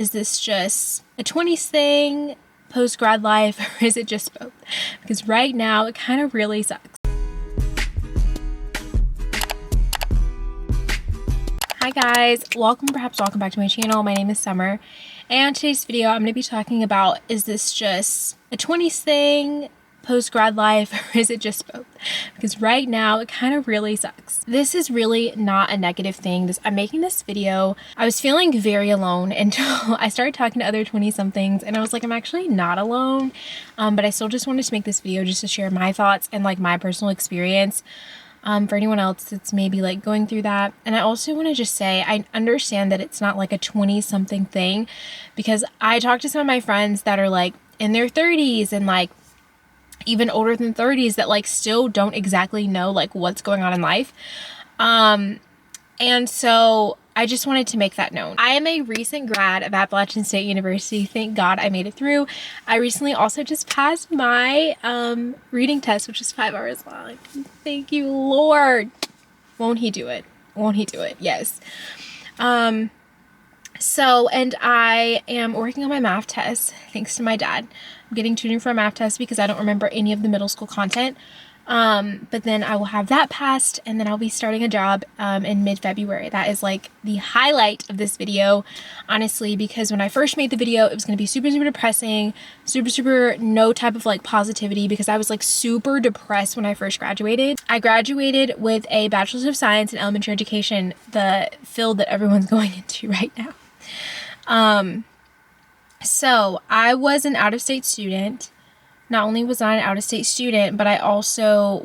is this just a 20s thing, post-grad life, or is it just both? Because right now it kind of really sucks. Hi guys, welcome back to my channel. My name is Summer, and today's video I'm going to be talking about, is this just a 20s thing, post-grad life, or is it just both? Because right now it kind of really sucks. This is really not a negative thing. I'm making this video. I was feeling very alone until I started talking to other 20-somethings, and I was like, I'm actually not alone. But I still just wanted to make this video just to share my thoughts and like my personal experience for anyone else that's maybe like going through that. And I also want to just say, I understand that it's not like a 20-something thing, because I talked to some of my friends that are like in their 30s and like even older than 30s that like still don't exactly know like what's going on in life. And so I just wanted to make that known. I am a recent grad of Appalachian State University. Thank God I made it through. I recently also just passed my reading test, which is 5 hours long. Thank you, Lord. Won't he do it? Won't he do it? Yes. So, and I am working on my math test thanks to my dad. I'm getting tutoring for a math test because I don't remember any of the middle school content. But then I will have that passed, and then I'll be starting a job in mid-February. That is like the highlight of this video, honestly, because when I first made the video, it was going to be super depressing, super no type of like positivity, because I was like super depressed when I first graduated. I graduated with a Bachelor's of Science in Elementary Education, the field that everyone's going into right now. So I was an out-of-state student. Not only was I an out-of-state student, but I also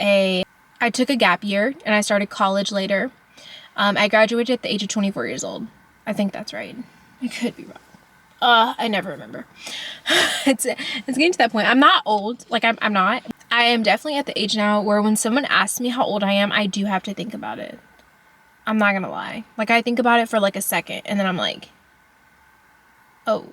I took a gap year and I started college later. I graduated at the age of 24 years old. I think that's right. I could be wrong. I never remember. It's getting to that point. I'm not old. Like I'm not. I am definitely at the age now where when someone asks me how old I am, I do have to think about it. I'm not gonna lie. Like I think about it for like a second and then I'm like, oh.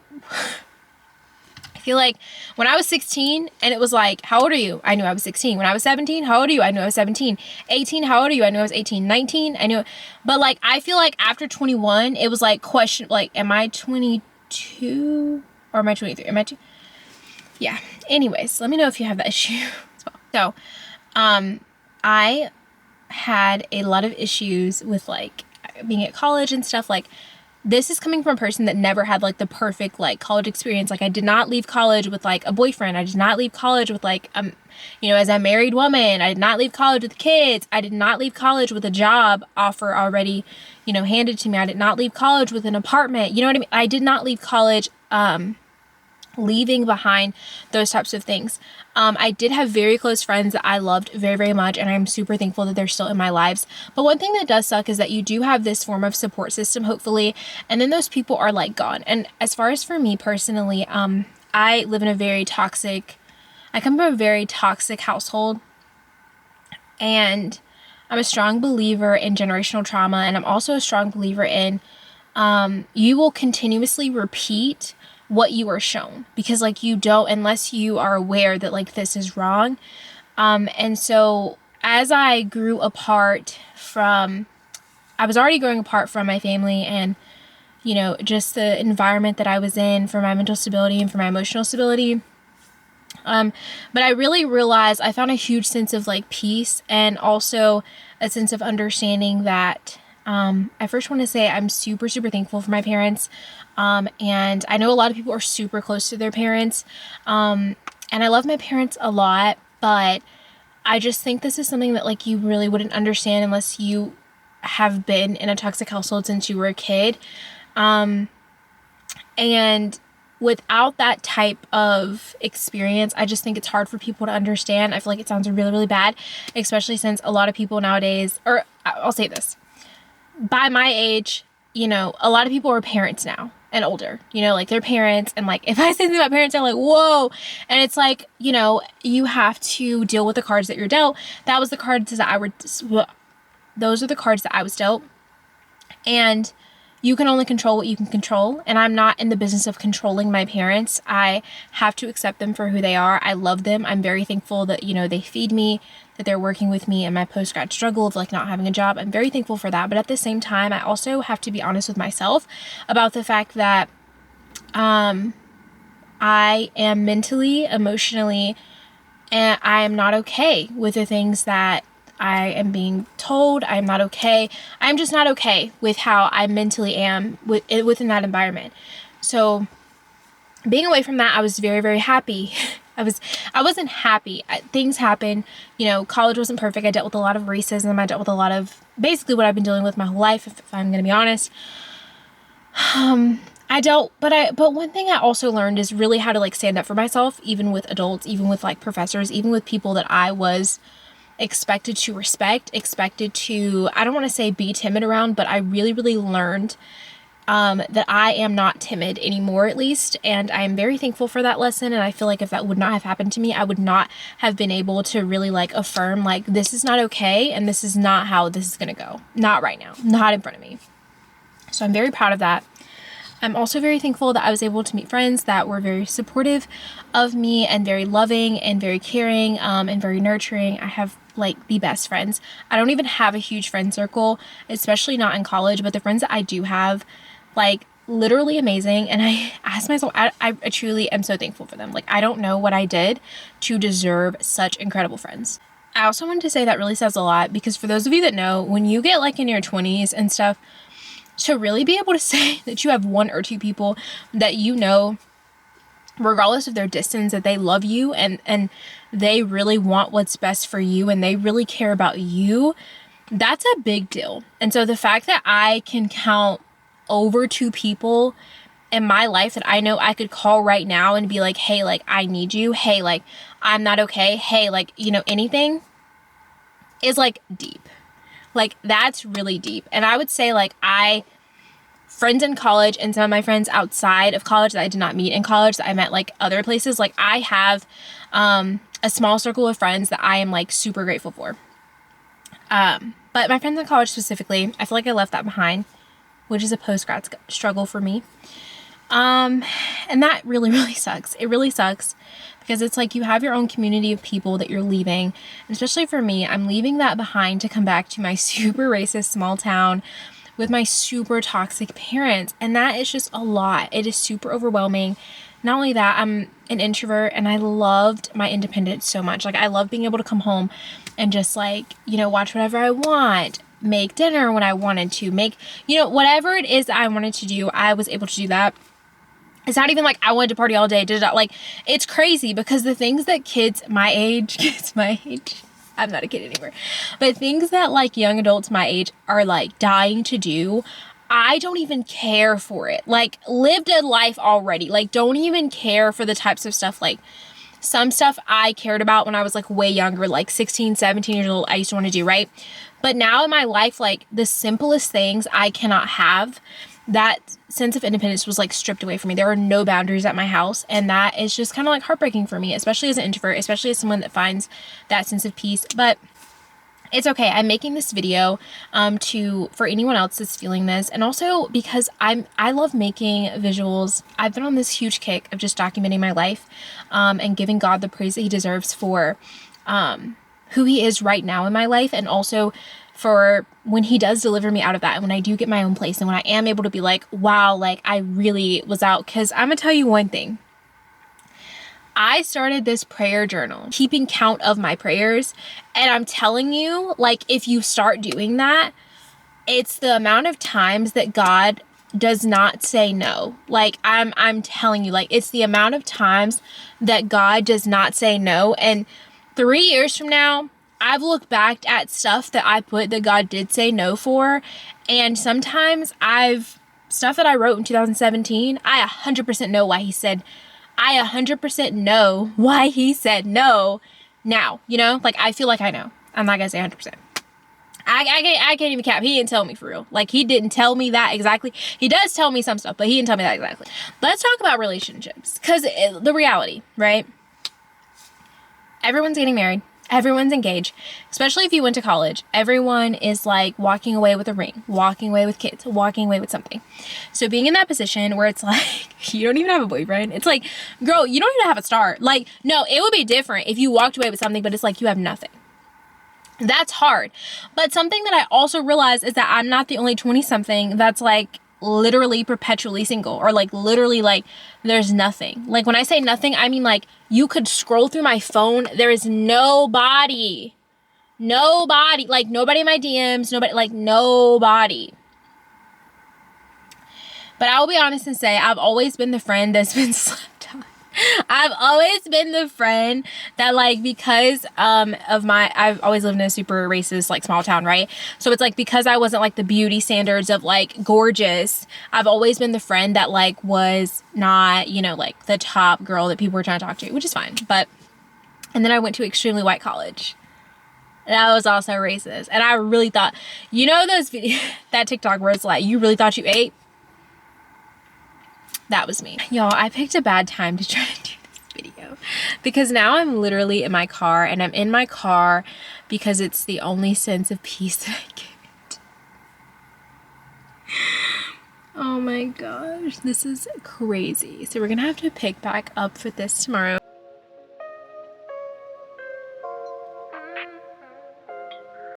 I feel like when I was 16 and it was like, how old are you? I knew I was 16. When I was 17, how old are you? I knew I was 17. 18, how old are you? I knew I was 18. 19, I knew. But like, I feel like after 21, it was like question, like, am I 22 or am I 23? Am I two? Yeah. Anyways, let me know if you have that issue as well. So, I had a lot of issues with like being at college and stuff. Like, this is coming from a person that never had like the perfect like college experience. Like I did not leave college with like a boyfriend. I did not leave college with like, as a married woman. I did not leave college with kids. I did not leave college with a job offer already, handed to me. I did not leave college with an apartment. You know what I mean? I did not leave college, leaving behind those types of things. I did have very close friends that I loved very much, and I'm super thankful that they're still in my lives. But one thing that does suck is that you do have this form of support system, hopefully, and then those people are like gone. And as far as for me personally, I live in I come from a very toxic household, and I'm a strong believer in generational trauma, and I'm also a strong believer in you will continuously repeat what you are shown, because like you don't, unless you are aware that like this is wrong. And so as I grew apart I was already growing apart from my family and, just the environment that I was in for my mental stability and for my emotional stability. But I really realized I found a huge sense of like peace, and also a sense of understanding that I first want to say I'm super thankful for my parents. And I know a lot of people are super close to their parents. And I love my parents a lot, but I just think this is something that like you really wouldn't understand unless you have been in a toxic household since you were a kid. And without that type of experience, I just think it's hard for people to understand. I feel like it sounds really bad, especially since a lot of people nowadays, or I'll say this, by my age, a lot of people are parents now and older, like they're parents. And like, if I say something about parents, they're like, whoa. And it's like, you have to deal with the cards that you're dealt. Those are the cards that I was dealt. And you can only control what you can control. And I'm not in the business of controlling my parents. I have to accept them for who they are. I love them. I'm very thankful that, they feed me, that they're working with me in my post-grad struggle of like not having a job. I'm very thankful for that. But at the same time, I also have to be honest with myself about the fact that I am mentally, emotionally, and I am not okay with the things that I am being told. I'm not okay. I'm just not okay with how I mentally am within that environment. So being away from that, I was very, very happy. I wasn't happy. Things happened. You know, college wasn't perfect. I dealt with a lot of racism. I dealt with a lot of basically what I've been dealing with my whole life, if I'm going to be honest. But one thing I also learned is really how to like stand up for myself, even with adults, even with like professors, even with people that I was expected to respect, expected to, I don't want to say be timid around, but I really, really learned that I am not timid anymore, at least. And I am very thankful for that lesson. And I feel like if that would not have happened to me, I would not have been able to really like affirm like, this is not okay. And this is not how this is going to go. Not right now, not in front of me. So I'm very proud of that. I'm also very thankful that I was able to meet friends that were very supportive of me and very loving and very caring, and very nurturing. I have like the best friends. I don't even have a huge friend circle, especially not in college, but the friends that I do have, like literally amazing. And I ask myself, I truly am so thankful for them. Like, I don't know what I did to deserve such incredible friends. I also wanted to say that really says a lot, because for those of you that know, when you get like in your 20s and stuff, to really be able to say that you have one or two people that you know, regardless of their distance, that they love you and they really want what's best for you and they really care about you, that's a big deal. And so the fact that I can count over two people in my life that I know I could call right now and be like, hey, like, I need you. Hey, like, I'm not okay. Hey, like, you know, anything is like deep. Like, that's really deep. And I would say like friends in college and some of my friends outside of college that I did not meet in college that I met like other places, like I have a small circle of friends that I am like super grateful for. But my friends in college specifically, I feel like I left that behind, which is a post-grad struggle for me. And that really, really sucks. It really sucks because it's like you have your own community of people that you're leaving. And especially for me, I'm leaving that behind to come back to my super racist small town with my super toxic parents. And that is just a lot. It is super overwhelming. Not only that, I'm an introvert and I loved my independence so much. Like, I love being able to come home and just like, you know, watch whatever I want, make dinner when I wanted to, make, you know, whatever it is that I wanted to do, I was able to do that. It's not even like I wanted to party all day. Like, it's crazy because the things that kids my age, I'm not a kid anymore, but things that like young adults my age are like dying to do, I don't even care for it. Like, lived a life already. Like, don't even care for the types of stuff. Like, some stuff I cared about when I was like way younger, like 16, 17 years old, I used to want to do, right? But now in my life, like the simplest things I cannot have. That sense of independence was like stripped away from me. There are no boundaries at my house. And that is just kind of like heartbreaking for me, especially as an introvert, especially as someone that finds that sense of peace. But it's okay. I'm making this video for anyone else that's feeling this. And also because I love making visuals. I've been on this huge kick of just documenting my life and giving God the praise that he deserves for who he is right now in my life. And also for when he does deliver me out of that and when I do get my own place and when I am able to be like, wow, like I really was out. Because I'm gonna tell you one thing. I started this prayer journal, keeping count of my prayers. And I'm telling you, like, if you start doing that, it's the amount of times that God does not say no. Like, I'm telling you, like, it's the amount of times that God does not say no. And 3 years from now, I've looked back at stuff that I put that God did say no for. And sometimes stuff that I wrote in 2017, I 100% know why he said, I 100% know why he said no now, you know? Like, I feel like I know. I'm not gonna say 100%. I can't even cap. He didn't tell me for real. Like, he didn't tell me that exactly. He does tell me some stuff, but he didn't tell me that exactly. Let's talk about relationships. Because the reality, right? Everyone's getting married. Everyone's engaged, especially if you went to college. Everyone is like walking away with a ring, walking away with kids, walking away with something. So being in that position where it's like, you don't even have a boyfriend. It's like, girl, you don't even have a start. Like, no, it would be different if you walked away with something, but it's like you have nothing. That's hard. But something that I also realized is that I'm not the only 20-something that's like literally perpetually single, or like literally like there's nothing. Like when I say nothing, I mean like you could scroll through my phone. There is nobody, like nobody in my DMs, nobody, like nobody. But I will be honest and say I've always been the friend that's been slept on. I've always been the friend that, like, because of my, I've always lived in a super racist, like, small town, right? So it's like, because I wasn't like the beauty standards of like gorgeous, I've always been the friend that like was not, you know, like the top girl that people were trying to talk to, which is fine. But and then I went to extremely white college. That was also racist. And I really thought, you know, those videos, that TikTok where it's like, you really thought you ate? That was me. Y'all, I picked a bad time to try to do this video because now I'm literally in my car, and I'm in my car because it's the only sense of peace that I get. Oh my gosh, this is crazy. So we're gonna have to pick back up for this tomorrow.